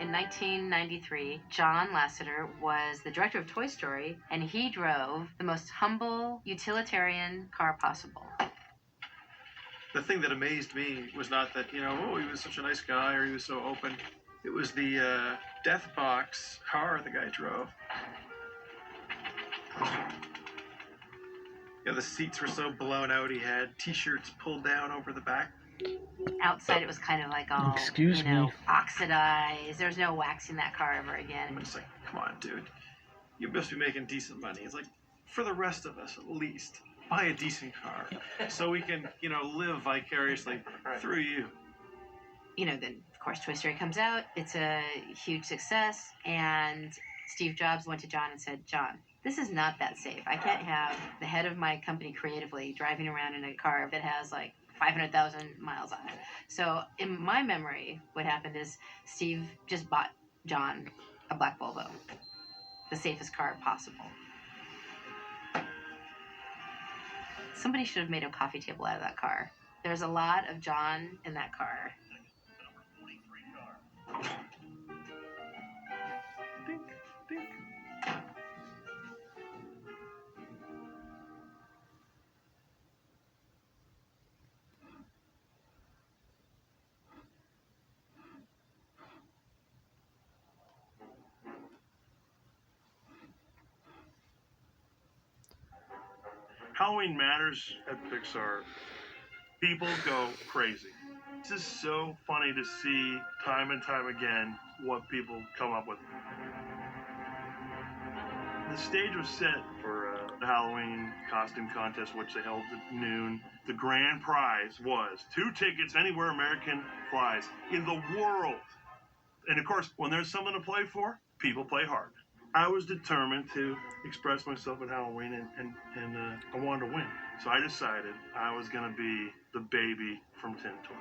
In 1993, John Lasseter was the director of Toy Story, and he drove the most humble, utilitarian car possible. The thing that amazed me was not that, he was such a nice guy or he was so open. It was the death box car the guy drove. Yeah, the seats were so blown out. He had t-shirts pulled down over the back. Outside, it was kind of like all, Excuse me. oxidized. There's no waxing that car ever again. I'm just like, come on, dude. You must be making decent money. It's like, for the rest of us, at least, buy a decent car so we can, live vicariously through you. Then, of course, Toy Story comes out. It's a huge success. And Steve Jobs went to John and said, John, this is not that safe. I can't have the head of my company creatively driving around in a car that has like 500,000 miles on it. So in my memory, what happened is Steve just bought John a black Volvo, the safest car possible. Somebody should have made a coffee table out of that car. There's a lot of John in that car. Dink, dink. Halloween matters at Pixar. People go crazy. It's just so funny to see time and time again what people come up with. The stage was set for the Halloween costume contest, which they held at noon. The grand prize was 2 tickets anywhere American flies in the world. And of course, when there's something to play for, people play hard. I was determined to express myself at Halloween, and I wanted to win. So I decided I was going to be the baby from Tin Toy.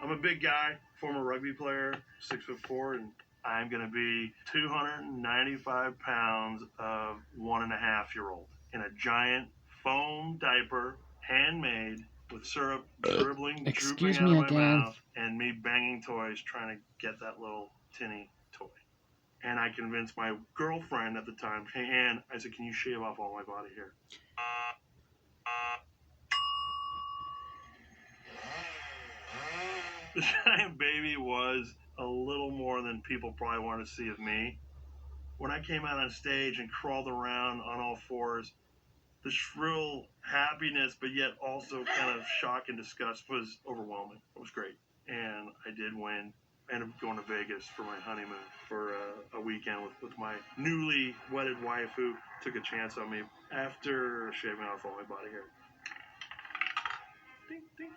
I'm a big guy, former rugby player, 6'4", and I'm going to be 295 pounds of 1.5-year-old in a giant foam diaper, handmade, with syrup dribbling, drooping out of my mouth, and me banging toys trying to get that little tinny toy. And I convinced my girlfriend at the time, hey, Ann, I said, can you shave off all my body hair? The giant baby was a little more than people probably want to see of me. When I came out on stage and crawled around on all fours, the shrill happiness, but yet also kind of shock and disgust was overwhelming. It was great. And I did win. I ended up going to Vegas for my honeymoon for a weekend with my newly wedded wife, who took a chance on me after shaving off all my body hair. Ding, ding.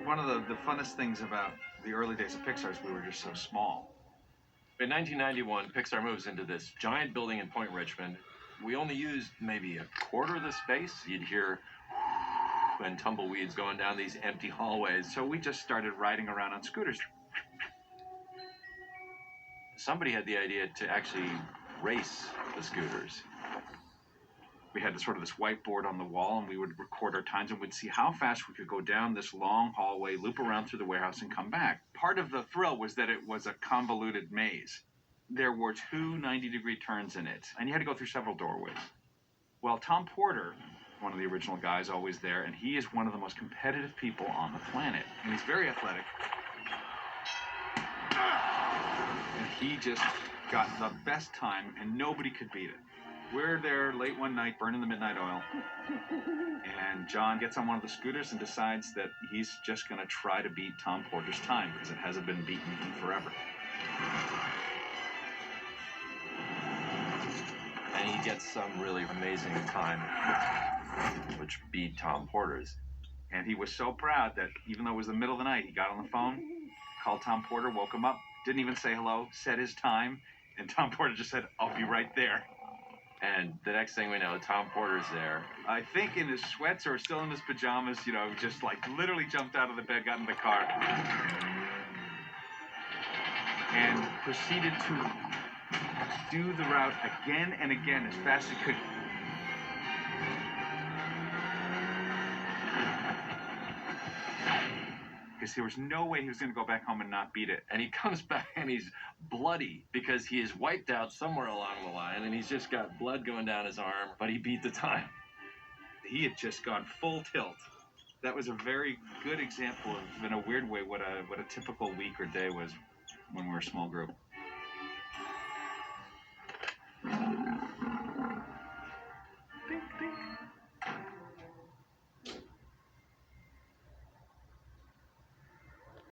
One of the funnest things about the early days of Pixar is we were just so small. In 1991, Pixar moves into this giant building in Point Richmond. We only used maybe a quarter of the space. You'd hear and tumbleweeds going down these empty hallways. So we just started riding around on scooters. Somebody had the idea to actually race the scooters. We had this whiteboard on the wall, and we would record our times, and we'd see how fast we could go down this long hallway, loop around through the warehouse, and come back. Part of the thrill was that it was a convoluted maze. There were 2 90-degree turns in it, and you had to go through several doorways. Well, Tom Porter, one of the original guys, always there, and he is one of the most competitive people on the planet. And he's very athletic. And he just got the best time, and nobody could beat it. We're there late one night, burning the midnight oil, and John gets on one of the scooters and decides that he's just going to try to beat Tom Porter's time, because it hasn't been beaten in forever. And he gets some really amazing time, which beat Tom Porter's. And he was so proud that even though it was the middle of the night, he got on the phone, called Tom Porter, woke him up, didn't even say hello, said his time, and Tom Porter just said, I'll be right there. And the next thing we know, Tom Porter's there. I think in his sweats or still in his pajamas, you know, just like literally jumped out of the bed, got in the car, and proceeded to do the route again and again as fast as he could. Because there was no way he was going to go back home and not beat it. And he comes back and he's bloody because he is wiped out somewhere along the line and he's just got blood going down his arm, but he beat the time. He had just gone full tilt. That was a very good example of, in a weird way, what a typical week or day was when we were a small group.